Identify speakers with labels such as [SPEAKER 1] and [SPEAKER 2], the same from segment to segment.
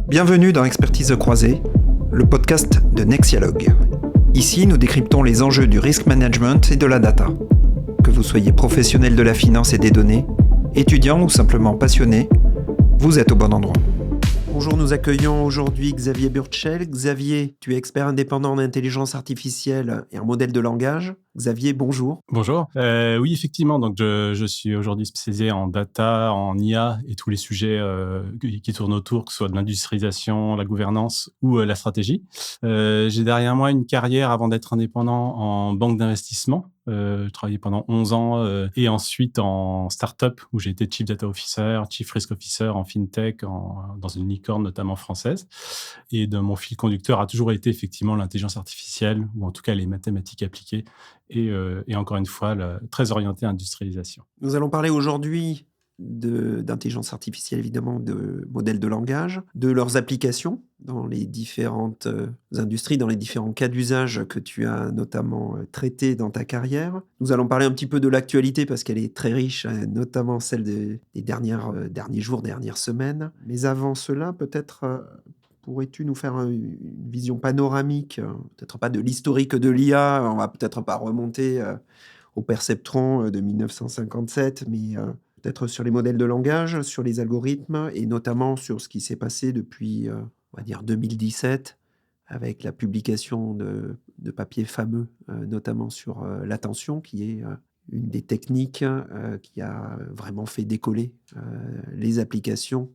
[SPEAKER 1] Bienvenue dans Expertise croisée, le podcast de Nexialogue. Ici, nous décryptons les enjeux du risk management et de la data. Que vous soyez professionnel de la finance et des données, étudiant ou simplement passionné, vous êtes au bon endroit. Bonjour, nous accueillons aujourd'hui Xavier Burchell. Xavier, tu es expert indépendant en intelligence artificielle et en modèle de langage. Xavier, bonjour.
[SPEAKER 2] Bonjour. Oui, effectivement. Donc, je suis aujourd'hui spécialisé en data, en IA et tous les sujets qui tournent autour, que ce soit de l'industrialisation, la gouvernance ou la stratégie. J'ai derrière moi une carrière avant d'être indépendant en banque d'investissement. J'ai travaillé pendant 11 ans et ensuite en start-up où j'ai été Chief Data Officer, Chief Risk Officer en FinTech, dans une licorne notamment française. Et de mon fil conducteur a toujours été effectivement l'intelligence artificielle ou en tout cas les mathématiques appliquées et encore une fois, très orienté industrialisation.
[SPEAKER 1] Nous allons parler aujourd'hui d'intelligence artificielle, évidemment, de modèles de langage, de leurs applications dans les différentes industries, dans les différents cas d'usage que tu as notamment traités dans ta carrière. Nous allons parler un petit peu de l'actualité parce qu'elle est très riche, notamment celle des derniers jours, dernières semaines. Mais avant cela, peut-être pourrais-tu nous faire une vision panoramique, peut-être pas de l'historique de l'IA, on va peut-être pas remonter au perceptron de 1957, mais peut-être sur les modèles de langage, sur les algorithmes, et notamment sur ce qui s'est passé depuis, on va dire, 2017, avec la publication de papiers fameux, notamment sur l'attention, qui est une des techniques qui a vraiment fait décoller les applications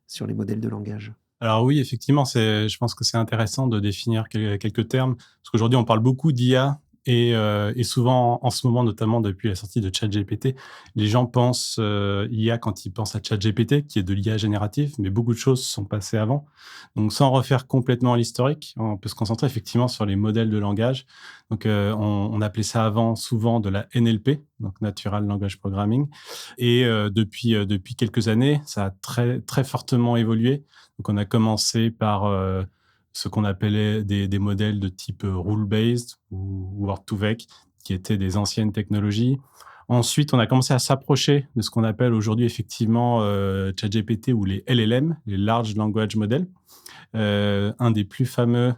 [SPEAKER 1] sur les modèles de langage.
[SPEAKER 2] Alors oui, effectivement, je pense que c'est intéressant de définir quelques termes, parce qu'aujourd'hui, on parle beaucoup d'IA et souvent, en ce moment, notamment depuis la sortie de ChatGPT, les gens pensent IA quand ils pensent à ChatGPT, qui est de l'IA générative, mais beaucoup de choses sont passées avant. Donc, sans refaire complètement l'historique, on peut se concentrer effectivement sur les modèles de langage. Donc, on appelait ça avant souvent de la NLP, donc Natural Language Programming. Et depuis quelques années, ça a très, très fortement évolué. Donc, on a commencé par ce qu'on appelait des modèles de type rule-based ou Word2Vec, qui étaient des anciennes technologies. Ensuite, on a commencé à s'approcher de ce qu'on appelle aujourd'hui effectivement ChatGPT ou les LLM, les Large Language Models. Un des plus fameux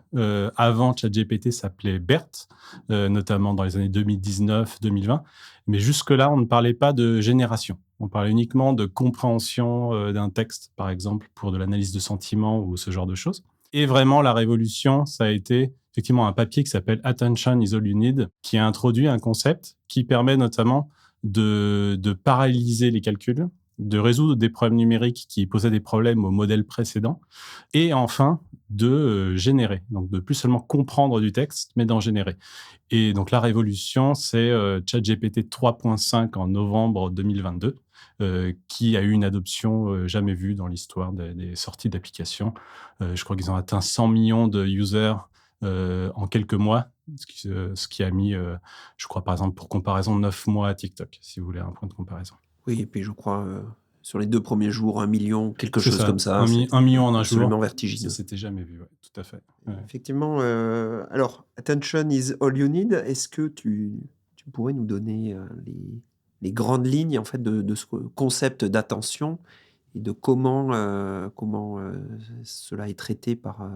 [SPEAKER 2] avant ChatGPT s'appelait BERT, notamment dans les années 2019-2020. Mais jusque-là, on ne parlait pas de génération. On parlait uniquement de compréhension d'un texte, par exemple, pour de l'analyse de sentiments ou ce genre de choses. Et vraiment, la révolution, ça a été effectivement un papier qui s'appelle Attention is all you need, qui a introduit un concept qui permet notamment de paralyser les calculs, de résoudre des problèmes numériques qui posaient des problèmes au modèle précédent, et enfin de générer. Donc, de plus seulement comprendre du texte, mais d'en générer. Et donc, la révolution, c'est ChatGPT 3.5 en novembre 2022, qui a eu une adoption jamais vue dans l'histoire des sorties d'applications. Je crois qu'ils ont atteint 100 millions de users en quelques mois, ce qui a mis, je crois, par exemple, pour comparaison, 9 mois à TikTok, si vous voulez un point de comparaison.
[SPEAKER 1] Oui, et puis je crois, sur les 2 premiers jours, 1 million, quelque
[SPEAKER 2] C'est
[SPEAKER 1] chose
[SPEAKER 2] ça,
[SPEAKER 1] comme ça.
[SPEAKER 2] 1 million en un jour.
[SPEAKER 1] Absolument
[SPEAKER 2] Ça
[SPEAKER 1] vertigineux.
[SPEAKER 2] s'était jamais vu, ouais, tout à fait. Ouais.
[SPEAKER 1] Effectivement, alors attention is all you need. Est-ce que tu pourrais nous donner, les grandes lignes, en fait, de ce concept d'attention et de comment cela est traité par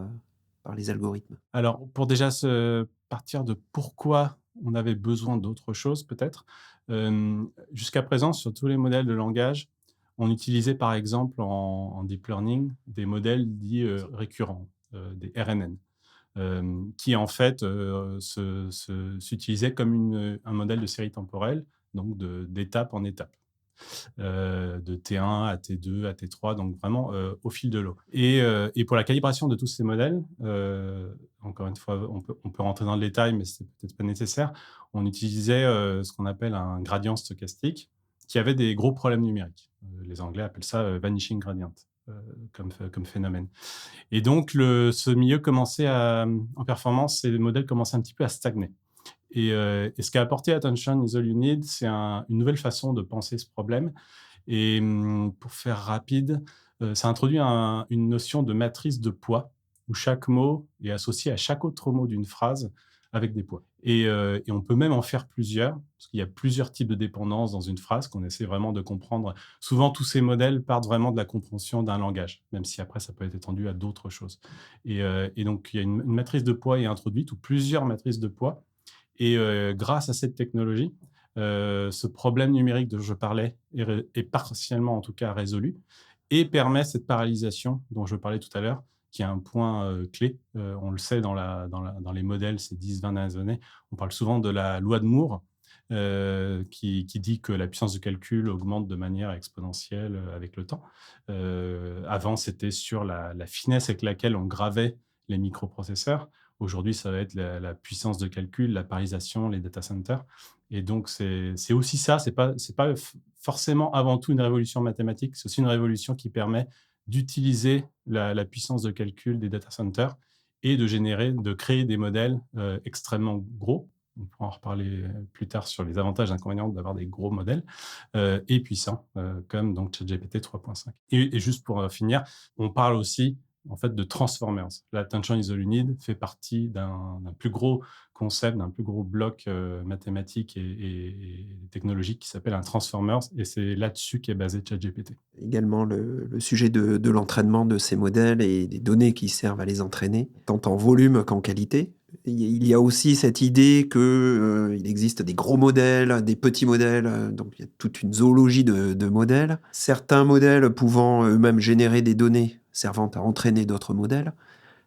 [SPEAKER 1] les algorithmes?
[SPEAKER 2] Alors, pour déjà partir de pourquoi on avait besoin d'autre chose peut-être, jusqu'à présent, sur tous les modèles de langage, on utilisait par exemple en deep learning des modèles dits récurrents, des RNN, qui en fait s'utilisaient comme un modèle de série temporelle, donc d'étape en étape. De T1 à T2 à T3, donc vraiment au fil de l'eau. Et pour la calibration de tous ces modèles, encore une fois, on peut rentrer dans le détail, mais c'est peut-être pas nécessaire. On utilisait ce qu'on appelle un gradient stochastique qui avait des gros problèmes numériques. Les Anglais appellent ça vanishing gradient comme phénomène. Et donc, ce milieu commençait en performance, et le modèle commençait un petit peu à stagner. Et ce qu'a apporté Attention is all you need, c'est une nouvelle façon de penser ce problème. Et pour faire rapide, ça introduit une notion de matrice de poids, où chaque mot est associé à chaque autre mot d'une phrase avec des poids. Et on peut même en faire plusieurs, parce qu'il y a plusieurs types de dépendances dans une phrase qu'on essaie vraiment de comprendre. Souvent, tous ces modèles partent vraiment de la compréhension d'un langage, même si après, ça peut être étendu à d'autres choses. Et donc, il y a une matrice de poids est introduite, ou plusieurs matrices de poids. Et grâce à cette technologie, ce problème numérique dont je parlais est partiellement, en tout cas, résolu et permet cette paralysation dont je parlais tout à l'heure, qui est un point clé. On le sait dans les modèles ces 10-20 dernières années. On parle souvent de la loi de Moore, qui dit que la puissance de calcul augmente de manière exponentielle avec le temps. Avant, c'était sur la finesse avec laquelle on gravait les microprocesseurs. Aujourd'hui, ça va être la puissance de calcul, la parisation, les data centers. Et donc, c'est aussi ça. C'est pas forcément avant tout une révolution mathématique. C'est aussi une révolution qui permet d'utiliser la puissance de calcul des data centers et de créer des modèles extrêmement gros. On pourra en reparler plus tard sur les avantages et inconvénients d'avoir des gros modèles et puissants, comme donc ChatGPT 3.5. Et juste pour finir, on parle aussi en fait de transformers. L'attention is all you need fait partie d'un plus gros concept, d'un plus gros bloc mathématique et technologique qui s'appelle un transformers, et c'est là-dessus qu'est basé ChatGPT.
[SPEAKER 1] Également le sujet de l'entraînement de ces modèles et des données qui servent à les entraîner, tant en volume qu'en qualité. Il y a aussi cette idée que, il existe des gros modèles, des petits modèles, donc il y a toute une zoologie de modèles. Certains modèles pouvant eux-mêmes générer des données servant à entraîner d'autres modèles.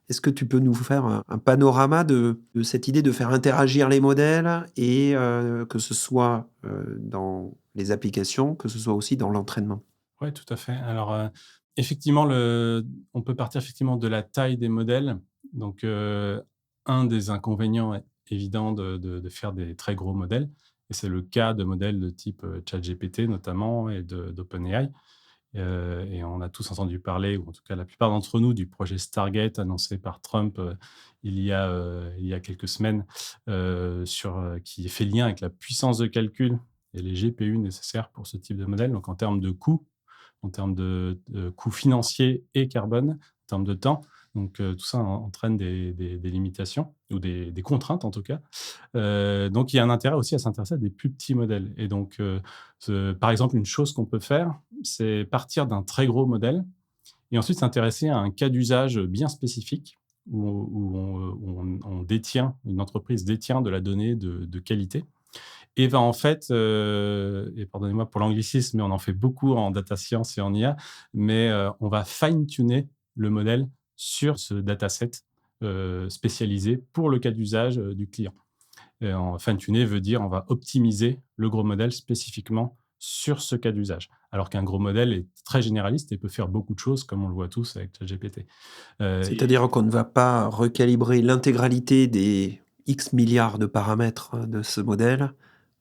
[SPEAKER 1] Est-ce que tu peux nous faire un panorama de cette idée de faire interagir les modèles et que ce soit dans les applications, que ce soit aussi dans l'entraînement?
[SPEAKER 2] Ouais, tout à fait. Alors, effectivement, on peut partir effectivement de la taille des modèles. Donc, un des inconvénients évidents de faire des très gros modèles, et c'est le cas de modèles de type, ChatGPT notamment et d'OpenAI. Et on a tous entendu parler, ou en tout cas la plupart d'entre nous, du projet Stargate annoncé par Trump, il y a quelques semaines, qui fait lien avec la puissance de calcul et les GPU nécessaires pour ce type de modèle. Donc en termes de coûts, en termes de coûts financiers et carbone, en termes de temps. Donc, tout ça entraîne des limitations ou des contraintes en tout cas. Donc il y a un intérêt aussi à s'intéresser à des plus petits modèles. Et donc, par exemple, une chose qu'on peut faire, c'est partir d'un très gros modèle et ensuite s'intéresser à un cas d'usage bien spécifique où on détient, une entreprise détient de la donnée de qualité et va en fait, et pardonnez-moi pour l'anglicisme, mais on en fait beaucoup en data science et en IA, mais on va fine tuner le modèle sur ce dataset spécialisé pour le cas d'usage du client. Et en fine tuner veut dire on va optimiser le gros modèle spécifiquement sur ce cas d'usage. Alors qu'un gros modèle est très généraliste et peut faire beaucoup de choses, comme on le voit tous avec ChatGPT. Et
[SPEAKER 1] C'est-à-dire qu'on ne va pas recalibrer l'intégralité des X milliards de paramètres de ce modèle,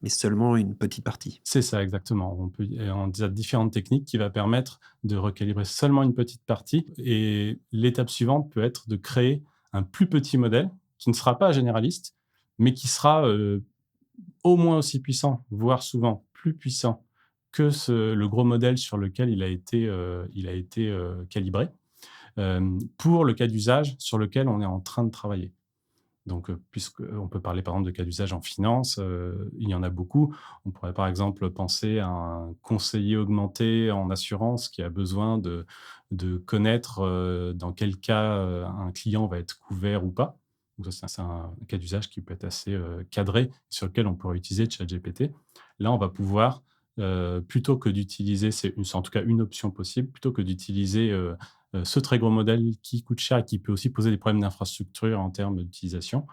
[SPEAKER 1] mais seulement une petite partie.
[SPEAKER 2] c'est ça exactement. On a différentes techniques qui va permettre de recalibrer seulement une petite partie, et l'étape suivante peut être de créer un plus petit modèle qui ne sera pas généraliste, mais qui sera, au moins aussi puissant, voire souvent plus puissant que le gros modèle sur lequel il a été calibré, pour le cas d'usage sur lequel on est en train de travailler. Donc, puisqu'on peut parler par exemple de cas d'usage en finance, il y en a beaucoup. On pourrait par exemple penser à un conseiller augmenté en assurance qui a besoin de connaître dans quel cas un client va être couvert ou pas. Donc ça, c'est un cas d'usage qui peut être assez cadré, sur lequel on pourrait utiliser ChatGPT. Là, on va pouvoir, plutôt que d'utiliser, c'est en tout cas une option possible, plutôt que d'utiliser ce très gros modèle qui coûte cher et qui peut aussi poser des problèmes d'infrastructure en termes d'utilisation,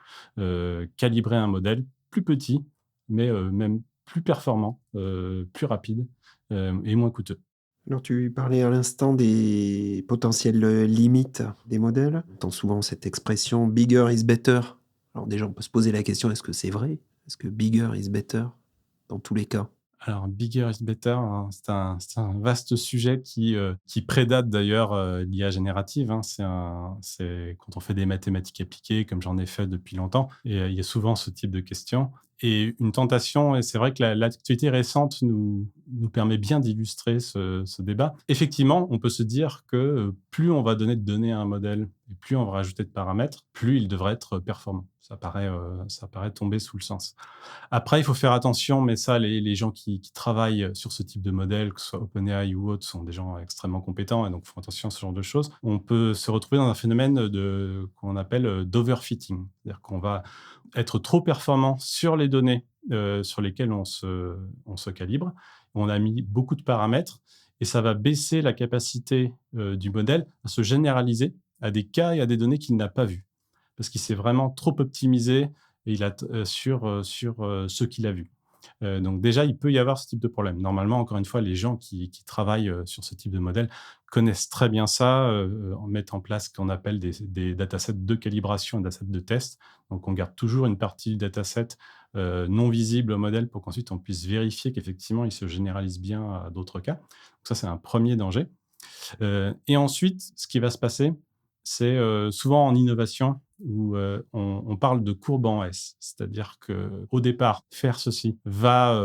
[SPEAKER 2] calibrer un modèle plus petit, mais même plus performant, plus rapide et moins coûteux.
[SPEAKER 1] Alors tu parlais à l'instant des potentielles limites des modèles. On entend souvent cette expression bigger is better. Alors déjà, on peut se poser la question, est-ce que c'est vrai? Est-ce que bigger is better dans tous les cas?
[SPEAKER 2] Alors, bigger is better, hein, c'est un vaste sujet qui prédate d'ailleurs l'IA générative, hein. C'est quand on fait des mathématiques appliquées, comme j'en ai fait depuis longtemps, et il y a souvent ce type de questions. Et une tentation, et c'est vrai que l'actualité récente nous permet bien d'illustrer ce débat. Effectivement, on peut se dire que plus on va donner de données à un modèle et plus on va rajouter de paramètres, plus il devrait être performant. Ça paraît tomber sous le sens. Après, il faut faire attention, mais ça, les gens qui travaillent sur ce type de modèle, que ce soit OpenAI ou autres, sont des gens extrêmement compétents et donc font attention à ce genre de choses. On peut se retrouver dans un phénomène qu'on appelle d'overfitting. C'est-à-dire qu'on va être trop performant sur les données sur lesquelles on se calibre. On a mis beaucoup de paramètres et ça va baisser la capacité du modèle à se généraliser à des cas et à des données qu'il n'a pas vues. Parce qu'il s'est vraiment trop optimisé et il a sur ce qu'il a vu. Donc déjà, il peut y avoir ce type de problème. Normalement, encore une fois, les gens qui travaillent sur ce type de modèle connaissent très bien ça, mettent en place ce qu'on appelle des datasets de calibration et des datasets de test. Donc on garde toujours une partie du dataset non visible au modèle pour qu'ensuite on puisse vérifier qu'effectivement, il se généralise bien à d'autres cas. Donc ça, c'est un premier danger. Et ensuite, ce qui va se passer, c'est souvent en innovation où on parle de courbe en S. C'est-à-dire qu'au départ, faire ceci va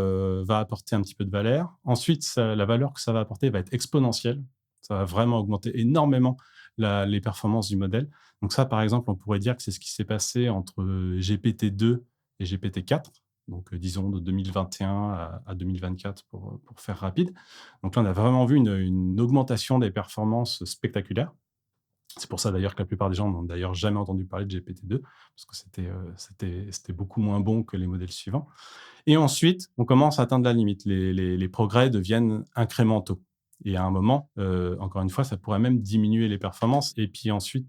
[SPEAKER 2] apporter un petit peu de valeur. Ensuite, la valeur que ça va apporter va être exponentielle. Ça va vraiment augmenter énormément les performances du modèle. Donc ça, par exemple, on pourrait dire que c'est ce qui s'est passé entre GPT-2 et GPT-4. Donc, disons, de 2021 à 2024 pour faire rapide. Donc là, on a vraiment vu une augmentation des performances spectaculaire. C'est pour ça d'ailleurs que la plupart des gens n'ont d'ailleurs jamais entendu parler de GPT-2, parce que c'était beaucoup moins bon que les modèles suivants. Et ensuite, on commence à atteindre la limite. Les progrès deviennent incrémentaux. Et à un moment, encore une fois, ça pourrait même diminuer les performances. Et puis ensuite,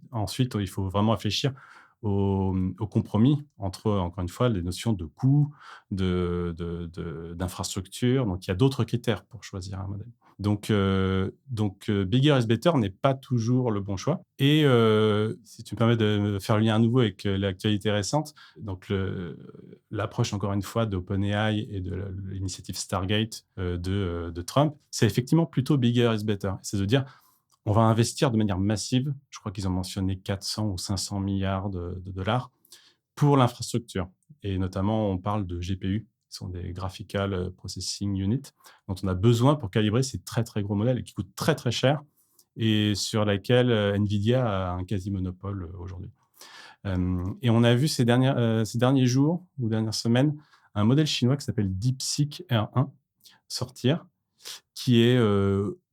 [SPEAKER 2] il faut vraiment réfléchir au compromis entre, encore une fois, les notions de coût, d'infrastructure. Donc, il y a d'autres critères pour choisir un modèle. Donc, bigger is better n'est pas toujours le bon choix. Et si tu me permets de me faire le lien à nouveau avec l'actualité récente, donc l'approche, encore une fois, d'OpenAI et de l'initiative Stargate de Trump, c'est effectivement plutôt bigger is better. C'est de dire, on va investir de manière massive, je crois qu'ils ont mentionné 400 ou 500 milliards de dollars, pour l'infrastructure. Et notamment, on parle de GPU, qui sont des Graphical Processing Unit, dont on a besoin pour calibrer ces très, très gros modèles et qui coûtent très, très cher et sur laquelle NVIDIA a un quasi-monopole aujourd'hui. Et on a vu ces derniers jours ou dernières semaines un modèle chinois qui s'appelle DeepSeek R1 sortir, qui est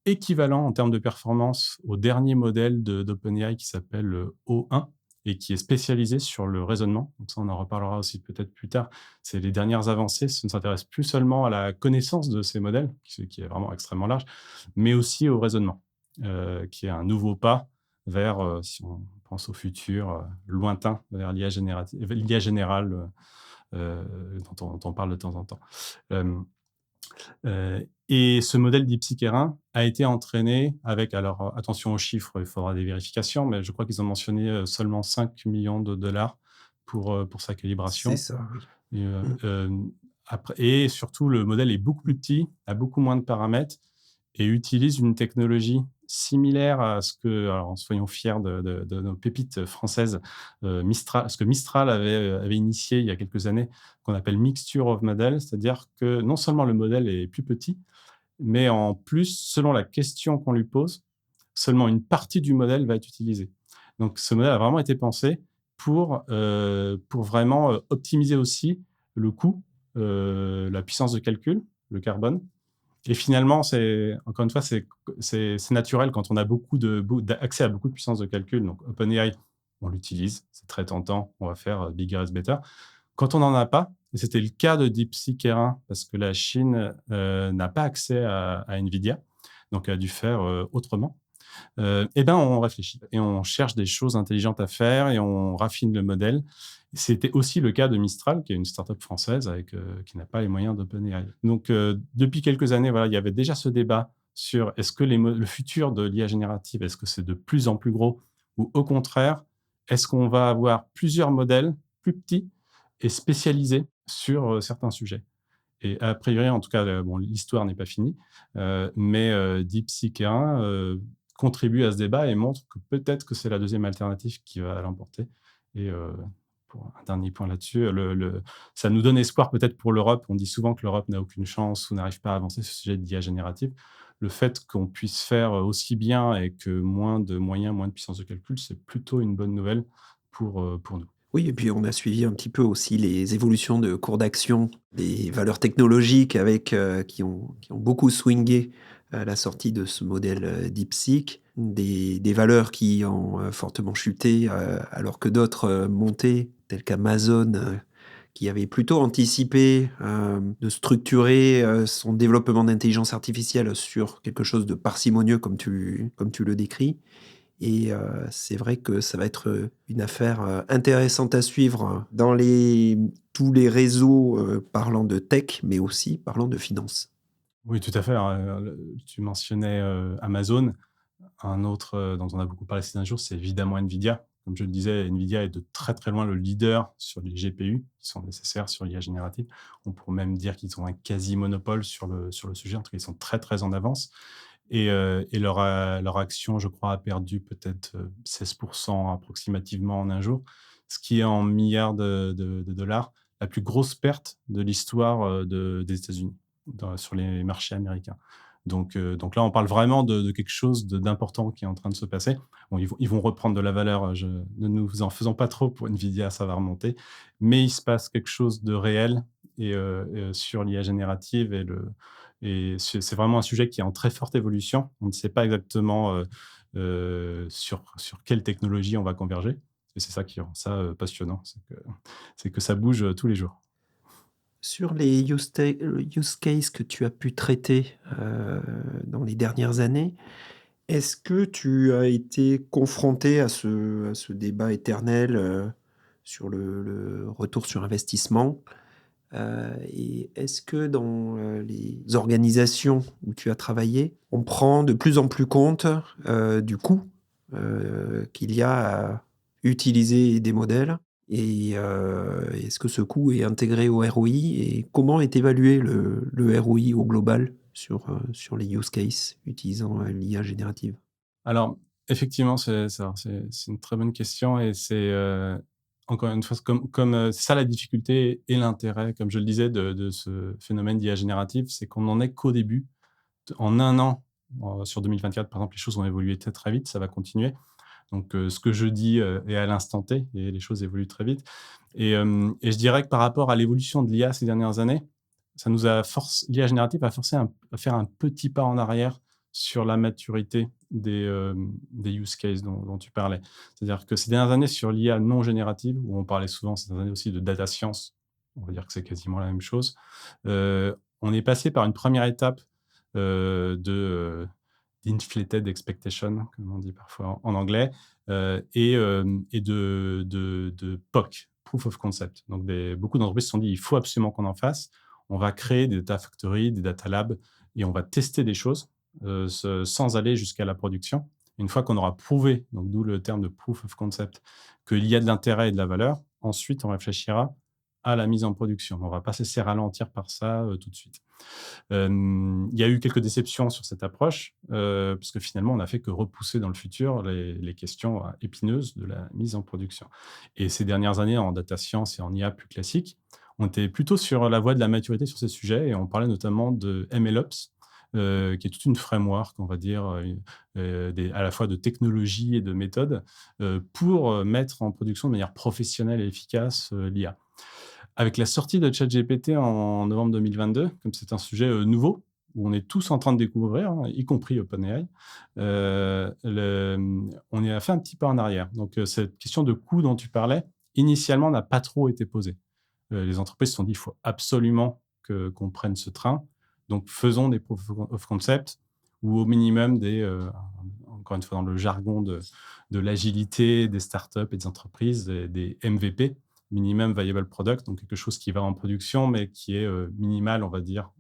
[SPEAKER 2] équivalent en termes de performance au dernier modèle d'OpenAI qui s'appelle O1 et qui est spécialisé sur le raisonnement. Donc ça, on en reparlera aussi peut-être plus tard. C'est les dernières avancées. Ça ne s'intéresse plus seulement à la connaissance de ces modèles, ce qui est vraiment extrêmement large, mais aussi au raisonnement, qui est un nouveau pas vers, si on pense au futur lointain, vers l'IA générale dont on parle de temps en temps. Et ce modèle DeepSeek R1 a été entraîné avec, alors attention aux chiffres, il faudra des vérifications, mais je crois qu'ils ont mentionné seulement 5 millions de dollars pour sa
[SPEAKER 1] C'est
[SPEAKER 2] calibration.
[SPEAKER 1] ça, oui.
[SPEAKER 2] Et, et surtout, le modèle est beaucoup plus petit, a beaucoup moins de paramètres et utilise une technologie similaire à ce que, alors soyons fiers de nos pépites françaises, Mistral, ce que Mistral avait initié il y a quelques années, qu'on appelle Mixture of Model, c'est-à-dire que non seulement le modèle est plus petit, mais en plus, selon la question qu'on lui pose, seulement une partie du modèle va être utilisée. Donc ce modèle a vraiment été pensé pour vraiment optimiser aussi le coût, la puissance de calcul, le carbone. Et finalement, encore une fois, c'est naturel quand on a accès à beaucoup de puissance de calcul. Donc OpenAI, on l'utilise, c'est très tentant, on va faire bigger is better. Quand on n'en a pas, et c'était le cas de DeepSeek R1, parce que la Chine n'a pas accès à NVIDIA, donc elle a dû faire autrement, eh ben, on réfléchit et on cherche des choses intelligentes à faire et on raffine le modèle. C'était aussi le cas de Mistral, qui est une startup française qui n'a pas les moyens d'OpenAI. Donc, depuis quelques années, voilà, il y avait déjà ce débat sur est-ce que le futur de l'IA générative, est-ce que c'est de plus en plus gros ou au contraire, est-ce qu'on va avoir plusieurs modèles plus petits et spécialisés sur certains sujets. Et a priori, en tout cas, bon, l'histoire n'est pas finie, mais DeepSeek 1 contribue à ce débat et montre que peut-être que c'est la deuxième alternative qui va l'emporter. Et pour un dernier point là-dessus, ça nous donne espoir peut-être pour l'Europe. On dit souvent que l'Europe n'a aucune chance ou n'arrive pas à avancer sur ce sujet d'IA générative. Le fait qu'on puisse faire aussi bien et que moins de moyens, moins de puissance de calcul, c'est plutôt une bonne nouvelle pour nous.
[SPEAKER 1] Oui, et puis on a suivi un petit peu aussi les évolutions de cours d'action, des valeurs technologiques avec, qui ont beaucoup swingé à la sortie de ce modèle, DeepSeek. Des valeurs qui ont, fortement chuté, alors que d'autres, montaient, telles qu'Amazon, qui avait plutôt anticipé, de structurer, son développement d'intelligence artificielle sur quelque chose de parcimonieux comme tu le décris. Et c'est vrai que ça va être, une affaire, intéressante à suivre dans tous les réseaux, parlant de tech, mais aussi parlant de finance.
[SPEAKER 2] Oui, tout à fait, hein, tu mentionnais, Amazon. Un autre, dont on a beaucoup parlé ces derniers jours, c'est évidemment NVIDIA. Comme je le disais, NVIDIA est de très, très loin le leader sur les GPU qui sont nécessaires sur l'IA générative. On pourrait même dire qu'ils ont un quasi-monopole sur le sujet. En tout cas, ils sont très, très en avance et leur action, je crois, a perdu peut-être, 16 approximativement en un jour, ce qui est en milliards de dollars, la plus grosse perte de l'histoire, des États-Unis sur les marchés américains. Donc là, on parle vraiment de quelque chose d'important qui est en train de se passer. Bon, ils vont reprendre de la valeur, ne nous en faisons pas trop pour Nvidia, ça va remonter. Mais il se passe quelque chose de réel sur l'IA générative et c'est vraiment un sujet qui est en très forte évolution. On ne sait pas exactement, sur quelle technologie on va converger et c'est ça qui rend ça, passionnant. C'est que ça bouge, tous les jours.
[SPEAKER 1] Sur les use cases que tu as pu traiter, dans les dernières années, est-ce que tu as été confronté à ce débat éternel, sur le retour sur investissement? Et est-ce que dans, les organisations où tu as travaillé, on prend de plus en plus compte, du coût, qu'il y a à utiliser des modèles? Et est-ce que ce coût est intégré au ROI? Et comment est évalué le ROI au global sur les use cases utilisant, l'IA générative?
[SPEAKER 2] Alors, effectivement, c'est une très bonne question et encore une fois, c'est ça la difficulté et l'intérêt, comme je le disais, de ce phénomène d'IA générative, c'est qu'on n'en est qu'au début. En un an, sur 2024, par exemple, les choses ont évolué très, très vite, ça va continuer. Donc, ce que je dis, est à l'instant T et les choses évoluent très vite et je dirais que par rapport à l'évolution de l'IA ces dernières années, l'IA générative a forcé à faire un petit pas en arrière sur la maturité des use cases dont tu parlais. C'est-à-dire que ces dernières années sur l'IA non générative, où on parlait souvent ces dernières années aussi de data science, on va dire que c'est quasiment la même chose, on est passé par une première étape, d'inflated expectation, comme on dit parfois en anglais, et de POC, proof of concept. Donc beaucoup d'entreprises se sont dit: «Il faut absolument qu'on en fasse. On va créer des data factories, des data labs et on va tester des choses, sans aller jusqu'à la production». Une fois qu'on aura prouvé, donc d'où le terme de proof of concept, qu'il y a de l'intérêt et de la valeur, ensuite on réfléchira à la mise en production. On ne va pas se laisser ralentir par ça, tout de suite. Il y a eu quelques déceptions sur cette approche, parce que finalement, on n'a fait que repousser dans le futur les questions, épineuses de la mise en production. Et ces dernières années, en data science et en IA plus classique, on était plutôt sur la voie de la maturité sur ces sujets et on parlait notamment de MLOps, qui est toute une framework, on va dire, à la fois de technologie et de méthodes, pour, mettre en production de manière professionnelle et efficace, l'IA. Avec la sortie de ChatGPT en novembre 2022, comme c'est un sujet, nouveau, où on est tous en train de découvrir, hein, y compris OpenAI, on a fait un petit pas en arrière. Donc, cette question de coût dont tu parlais, initialement, n'a pas trop été posée. Les entreprises se sont dit: «Il faut absolument qu'on prenne ce train, donc faisons des proof of concept ou au minimum encore une fois dans le jargon de l'agilité des startups et des entreprises, des MVP, minimum viable product, donc quelque chose qui va en production, mais qui est, minimal, on va dire,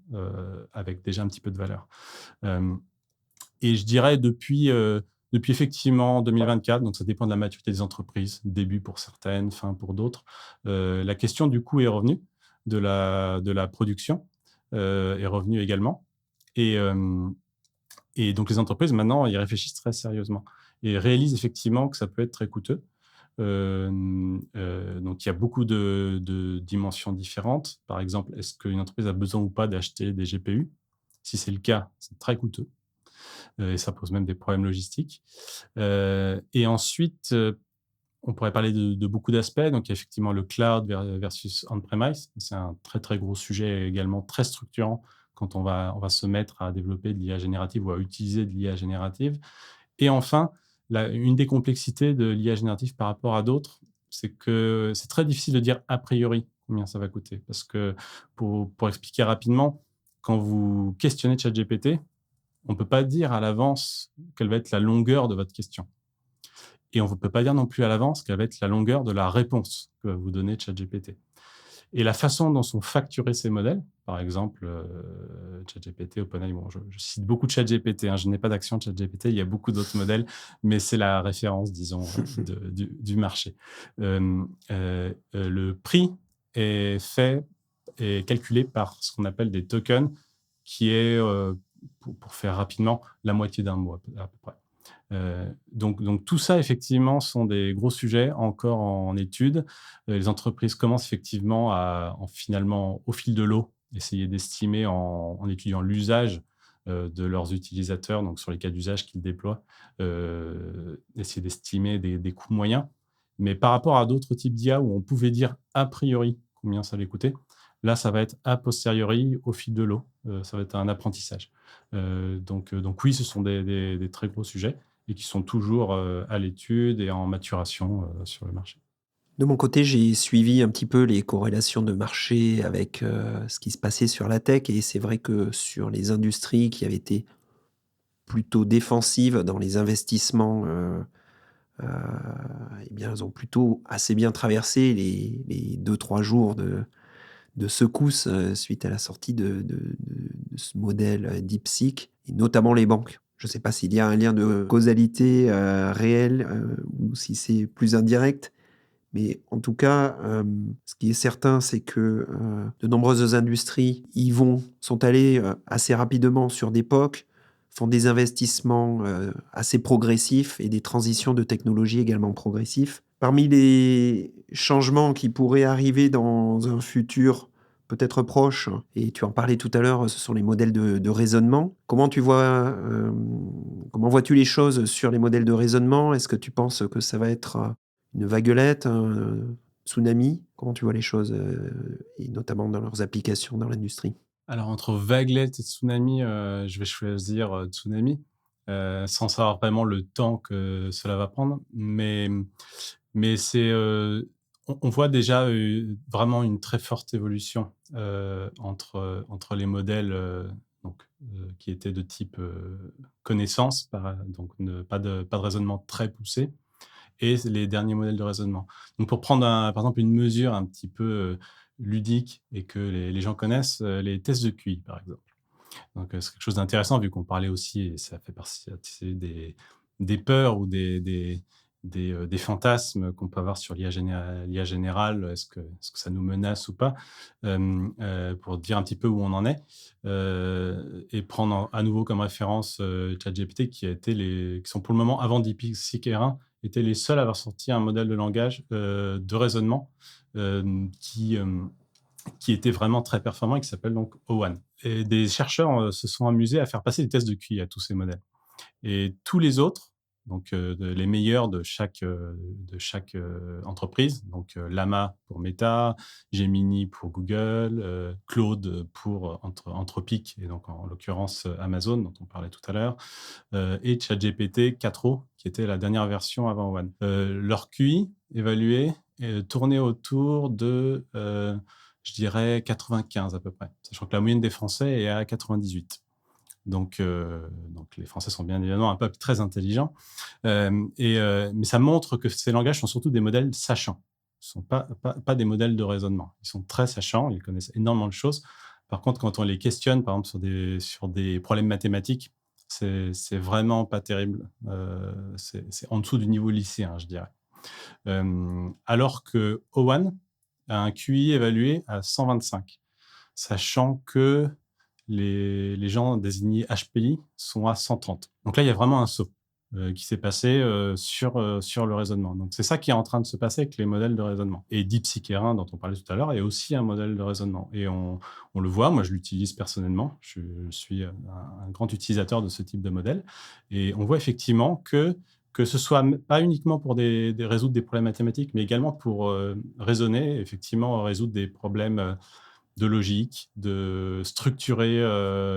[SPEAKER 2] avec déjà un petit peu de valeur. Hem Et je dirais depuis effectivement 2024, donc ça dépend de la maturité des entreprises, début pour certaines, fin pour d'autres, la question du coût est revenue, de la production, est revenue également et hem et donc les entreprises maintenant y réfléchissent très sérieusement et réalisent effectivement que ça peut être très coûteux. Donc il y a beaucoup de dimensions différentes. Par exemple, est-ce qu'une entreprise a besoin ou pas d'acheter des GPU? Si c'est le cas, c'est très coûteux, et ça pose même des problèmes logistiques. Et ensuite, on pourrait parler de beaucoup d'aspects. Donc, il y a effectivement le cloud versus on-premise. C'est un très, très gros sujet également, très structurant quand on va se mettre à développer de l'IA générative ou à utiliser de l'IA générative. Et enfin, une des complexités de l'IA générative par rapport à d'autres, c'est que c'est très difficile de dire a priori combien ça va coûter. Parce que pour expliquer rapidement, quand vous questionnez ChatGPT, on ne peut pas dire à l'avance quelle va être la longueur de votre question. Et on ne peut pas dire non plus à l'avance quelle va être la longueur de la réponse que va vous donner ChatGPT. Et la façon dont sont facturés ces modèles, par exemple, ChatGPT, OpenAI, bon, je cite beaucoup de ChatGPT, hein, je n'ai pas d'action de ChatGPT, il y a beaucoup d'autres modèles, mais c'est la référence, disons, du marché. Le prix est calculé par ce qu'on appelle des tokens, qui est, pour faire rapidement, la moitié d'un mot à peu près. Donc tout ça, effectivement, sont des gros sujets encore en étude. Les entreprises commencent effectivement finalement, au fil de l'eau, essayer d'estimer en étudiant l'usage de leurs utilisateurs, donc sur les cas d'usage qu'ils déploient, essayer d'estimer des coûts moyens. Mais par rapport à d'autres types d'IA où on pouvait dire a priori combien ça allait coûter, là, ça va être a posteriori, au fil de l'eau. Ça va être un apprentissage. Donc oui, ce sont des très gros sujets et qui sont toujours à l'étude et en maturation sur le marché.
[SPEAKER 1] De mon côté, j'ai suivi un petit peu les corrélations de marché avec, ce qui se passait sur la tech et c'est vrai que sur les industries qui avaient été plutôt défensives dans les investissements, heu et bien, elles ont plutôt assez bien traversé les 2-3 jours de secousse, suite à la sortie de ce modèle, DeepSeek et notamment les banques. Je ne sais pas s'il y a un lien de causalité, réel, ou si c'est plus indirect. Mais en tout cas, ce qui est certain, c'est que, de nombreuses industries sont allées, assez rapidement sur des POC, font des investissements, assez progressifs et des transitions de technologie également progressifs. Parmi les changements qui pourraient arriver dans un futur peut-être proche, et tu en parlais tout à l'heure, ce sont les modèles de raisonnement. Comment vois-tu les choses sur les modèles de raisonnement? Est-ce que tu penses que ça va être, une vaguelette, un tsunami? Comment tu vois les choses, et notamment dans leurs applications dans l'industrie?
[SPEAKER 2] Alors entre vaguelet et tsunami, je vais choisir, tsunami, sans savoir vraiment le temps que cela va prendre. Mais c'est, on voit déjà, vraiment une très forte évolution, entre les modèles, qui étaient de type, connaissance, donc pas de raisonnement très poussé et les derniers modèles de raisonnement. Donc pour prendre par exemple une mesure un petit peu, ludique et que les gens connaissent, les tests de QI, par exemple. Donc, c'est quelque chose d'intéressant vu qu'on parlait aussi et ça fait partie, tu sais, des peurs ou des fantasmes qu'on peut avoir sur l'IA générale. Est-ce que ça nous menace ou pas? Pour dire un petit peu où on en est, et prendre à nouveau comme référence, ChatGPT qui sont pour le moment, avant DeepSeek R1, étaient les seuls à avoir sorti un modèle de langage, de raisonnement, qui était vraiment très performant et qui s'appelle donc O1. Et des chercheurs, se sont amusés à faire passer des tests de QI à tous ces modèles. Et tous les autres, donc les meilleurs de chaque entreprise, donc Llama pour Meta, Gemini pour Google, Claude pour Anthropic et donc en l'occurrence Amazon dont on parlait tout à l'heure, et ChatGPT 4o qui était la dernière version avant One. Leur QI évalué tournait autour de, je dirais 95 à peu près, sachant que la moyenne des Français est à 98. Donc les Français sont bien évidemment un peuple très intelligent, mais ça montre que ces langages sont surtout des modèles sachants. Ce ne sont pas des modèles de raisonnement. Ils sont très sachants, ils connaissent énormément de choses. Par contre, quand on les questionne, par exemple sur des problèmes mathématiques, c'est vraiment pas terrible. C'est en dessous du niveau lycéen, je dirais. Alors que Owen a un QI évalué à 125, sachant que les gens désignés HPI sont à 130. Donc là, il y a vraiment un saut. qui s'est passé sur le raisonnement. Donc, c'est ça qui est en train de se passer avec les modèles de raisonnement. Et DeepSeek-R1, dont on parlait tout à l'heure, est aussi un modèle de raisonnement. Et on le voit, moi je l'utilise personnellement, je suis un grand utilisateur de ce type de modèle. Et on voit effectivement que ce soit pas uniquement pour résoudre des problèmes mathématiques, mais également pour raisonner, effectivement, résoudre des problèmes de logique, de structurer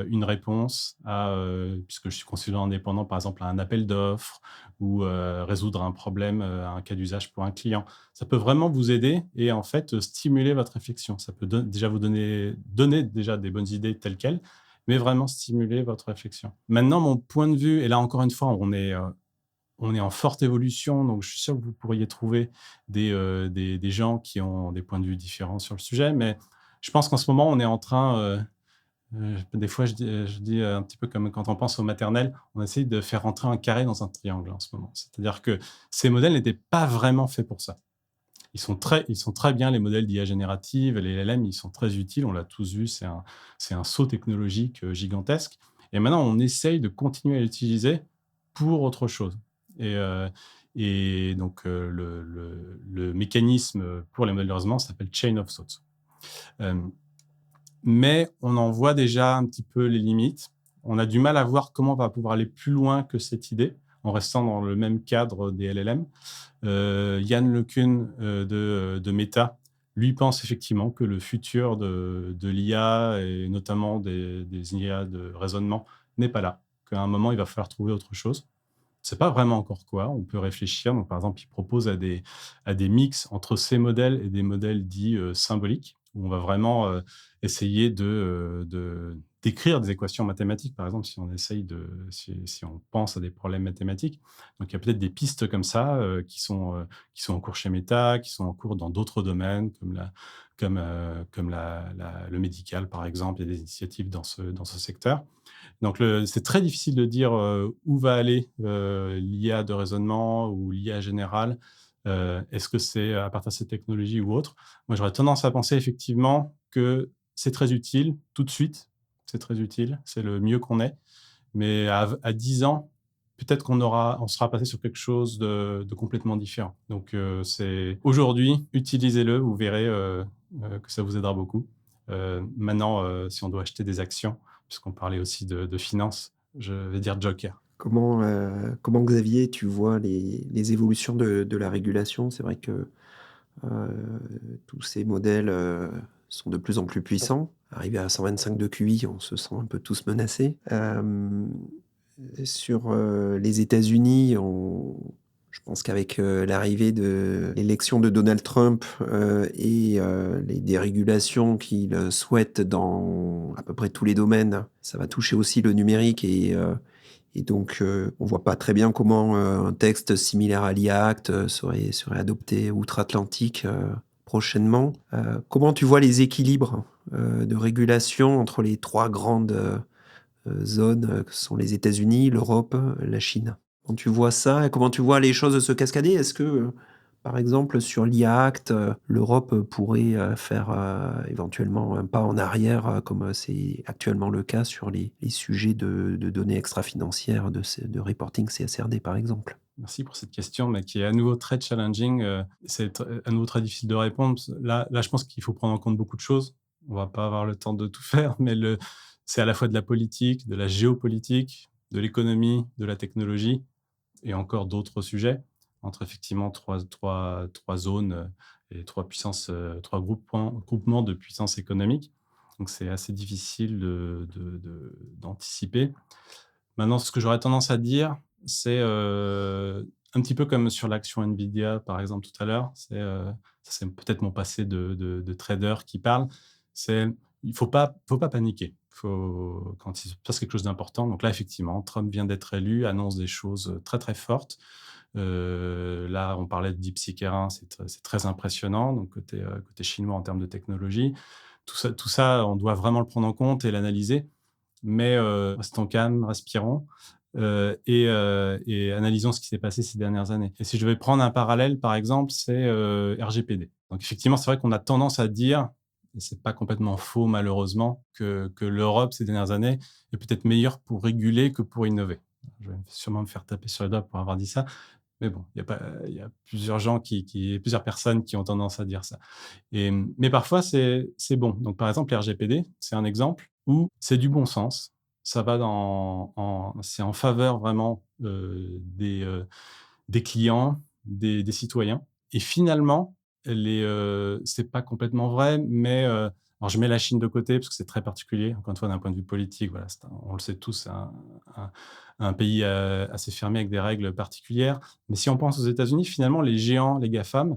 [SPEAKER 2] une réponse puisque je suis consultant indépendant, par exemple, à un appel d'offres ou résoudre un problème, un cas d'usage pour un client. Ça peut vraiment vous aider et en fait stimuler votre réflexion. Ça peut déjà vous donner déjà des bonnes idées telles quelles, mais vraiment stimuler votre réflexion. Maintenant, mon point de vue, et là encore une fois, on est en forte évolution, donc je suis sûr que vous pourriez trouver des gens qui ont des points de vue différents sur le sujet, mais je pense qu'en ce moment, on est en train, des fois, je dis un petit peu comme quand on pense au maternel, on essaye de faire rentrer un carré dans un triangle en ce moment. C'est-à-dire que ces modèles n'étaient pas vraiment faits pour ça. Ils sont très bien, les modèles d'IA générative, les LLM, ils sont très utiles, on l'a tous vu, c'est un saut technologique gigantesque. Et maintenant, on essaye de continuer à l'utiliser pour autre chose. Et donc, le mécanisme pour les modèles de raisonnement s'appelle Chain of Thought. Euh, mais on en voit déjà un petit peu les limites. On a du mal à voir comment on va pouvoir aller plus loin que cette idée en restant dans le même cadre des LLM. Yann LeCun de Meta, lui pense effectivement que le futur de l'IA et notamment des IA de raisonnement n'est pas là, qu'à un moment, il va falloir trouver autre chose. C'est pas vraiment encore quoi, on peut réfléchir. Donc, par exemple, il propose à des mix entre ces modèles et des modèles dits symboliques, où on va vraiment essayer d'écrire des équations mathématiques, par exemple, si on pense à des problèmes mathématiques. Donc, il y a peut-être des pistes comme ça qui sont en cours chez Meta, qui sont en cours dans d'autres domaines, comme le médical, par exemple. Il y a des initiatives dans ce secteur. Donc, c'est très difficile de dire où va aller l'IA de raisonnement ou l'IA générale. Est-ce que c'est à partir de cette technologie ou autre? Moi, j'aurais tendance à penser effectivement que c'est très utile tout de suite. C'est très utile, c'est le mieux qu'on ait. Mais à 10 ans, peut-être on sera passé sur quelque chose de complètement différent. Donc, c'est aujourd'hui, utilisez-le, vous verrez que ça vous aidera beaucoup. Maintenant, si on doit acheter des actions, puisqu'on parlait aussi de finances, je vais dire Joker.
[SPEAKER 1] Comment Xavier, tu vois les évolutions de la régulation? C'est vrai que euh, tous ces modèles sont de plus en plus puissants. Arrivé à 125 de QI, on se sent un peu tous menacés. Sur les États-Unis, je pense qu'avec l'arrivée de l'élection de Donald Trump et les dérégulations qu'il souhaite dans à peu près tous les domaines, ça va toucher aussi le numérique et donc on voit pas très bien comment un texte similaire à l'IA Act serait adopté outre-Atlantique prochainement. Comment tu vois les équilibres de régulation entre les trois grandes zones que sont les États-Unis, l'Europe, la Chine? Comment tu vois ça et comment tu vois les choses se cascader? Est-ce que, par exemple, sur l'IA Act, l'Europe pourrait faire éventuellement un pas en arrière, comme c'est actuellement le cas sur les sujets de données extra-financières, de reporting CSRD, par exemple?
[SPEAKER 2] Merci pour cette question, mais qui est à nouveau très challenging. C'est à nouveau très difficile de répondre. Là, je pense qu'il faut prendre en compte beaucoup de choses. On va pas avoir le temps de tout faire, mais c'est à la fois de la politique, de la géopolitique, de l'économie, de la technologie et encore d'autres sujets, entre effectivement trois zones et trois puissances, trois groupements de puissance économique. Donc, c'est assez difficile d'anticiper. Maintenant, ce que j'aurais tendance à dire, c'est un petit peu comme sur l'action Nvidia, par exemple, tout à l'heure. Ça, c'est peut-être mon passé de trader qui parle. Il faut pas paniquer. Quand il se passe quelque chose d'important. Donc là, effectivement, Trump vient d'être élu, annonce des choses très, très fortes. Là, on parlait de DeepSeek-R1, c'est très impressionnant, donc côté chinois en termes de technologie. Tout ça, on doit vraiment le prendre en compte et l'analyser. Mais restons calmes, respirons et analysons ce qui s'est passé ces dernières années. Et si je vais prendre un parallèle, par exemple, c'est RGPD. Donc effectivement, c'est vrai qu'on a tendance à dire, et c'est pas complètement faux malheureusement, que l'Europe ces dernières années est peut-être meilleure pour réguler que pour innover. Je vais sûrement me faire taper sur les doigts pour avoir dit ça. Mais bon, il y a plusieurs gens plusieurs personnes qui ont tendance à dire ça. Mais parfois, c'est bon. Donc, par exemple, les RGPD, c'est un exemple où c'est du bon sens. Ça va c'est en faveur vraiment des clients, des citoyens. Et finalement, c'est pas complètement vrai, mais alors je mets la Chine de côté parce que c'est très particulier. Encore une fois, d'un point de vue politique, voilà, on le sait tous, c'est un un pays assez fermé avec des règles particulières. Mais si on pense aux États-Unis, finalement, les géants, les GAFAM,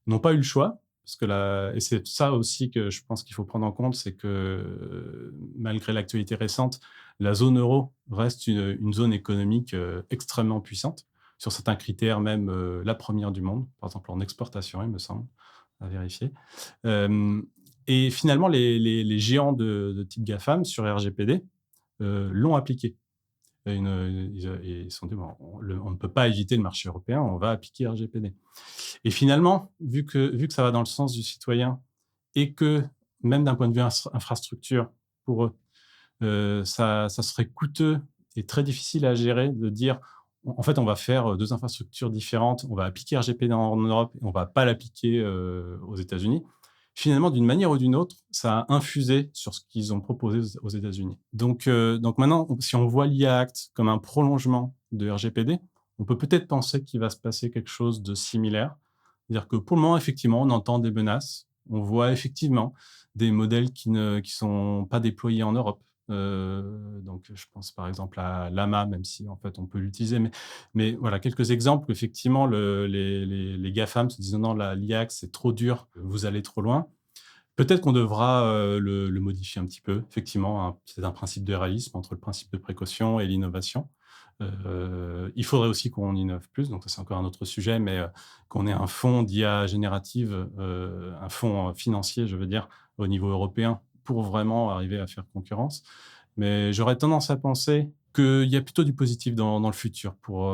[SPEAKER 2] n'ont pas eu le choix. Parce que et c'est ça aussi que je pense qu'il faut prendre en compte, c'est que malgré l'actualité récente, la zone euro reste une zone économique extrêmement puissante. Sur certains critères, même la première du monde, par exemple en exportation, il me semble, à vérifier. Euh, et finalement, les géants de type GAFAM sur RGPD l'ont appliqué. Ils se sont dit, bon, on ne peut pas éviter le marché européen, on va appliquer RGPD. Et finalement, vu que ça va dans le sens du citoyen et que, même d'un point de vue infrastructure, pour eux, ça serait coûteux et très difficile à gérer de dire, en fait, on va faire 2 infrastructures différentes, on va appliquer RGPD en Europe et on va pas l'appliquer aux États-Unis. Finalement, d'une manière ou d'une autre, ça a infusé sur ce qu'ils ont proposé aux États-Unis. Donc maintenant, si on voit l'IA Act comme un prolongement de RGPD, on peut peut-être penser qu'il va se passer quelque chose de similaire. C'est-à-dire que pour le moment, effectivement, on entend des menaces. On voit effectivement des modèles qui sont pas déployés en Europe. Donc, je pense par exemple à Llama, même si en fait on peut l'utiliser. Mais voilà, quelques exemples où effectivement les GAFAM se disent non, l'IA, c'est trop dur, vous allez trop loin. Peut-être qu'on devra le modifier un petit peu. Effectivement, c'est un principe de réalisme entre le principe de précaution et l'innovation. Il faudrait aussi qu'on innove plus, donc ça c'est encore un autre sujet, mais qu'on ait un fonds d'IA générative, un fonds financier, je veux dire, au niveau européen, pour vraiment arriver à faire concurrence. Mais j'aurais tendance à penser qu'il y a plutôt du positif dans le futur pour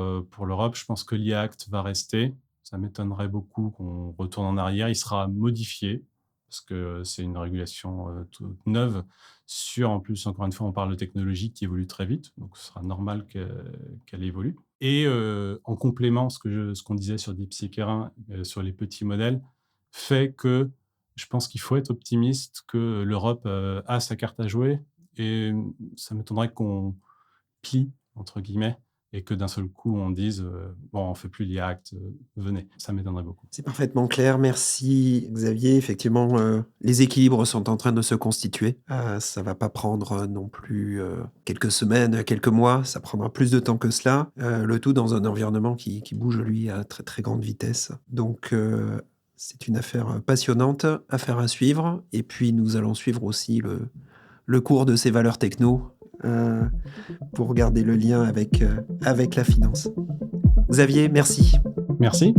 [SPEAKER 2] l'Europe. Je pense que l'IA Act va rester. Ça m'étonnerait beaucoup qu'on retourne en arrière. Il sera modifié parce que c'est une régulation toute neuve sur, en plus, encore une fois, on parle de technologie qui évolue très vite, donc ce sera normal qu'elle évolue. Et en complément, ce qu'on disait sur DeepSeek R1, sur les petits modèles, fait que je pense qu'il faut être optimiste, que l'Europe a sa carte à jouer, et ça m'étonnerait qu'on plie, entre guillemets, et que d'un seul coup, on dise bon, on ne fait plus l'IA Act, venez. Ça m'étonnerait beaucoup.
[SPEAKER 1] C'est parfaitement clair. Merci Xavier. Effectivement, les équilibres sont en train de se constituer. Ça va pas prendre non plus quelques semaines, quelques mois. Ça prendra plus de temps que cela. Le tout dans un environnement qui bouge, lui, à très très grande vitesse. Donc, c'est une affaire passionnante, affaire à suivre. Et puis, nous allons suivre aussi le cours de ces valeurs techno pour garder le lien avec la finance. Xavier, merci.
[SPEAKER 2] Merci.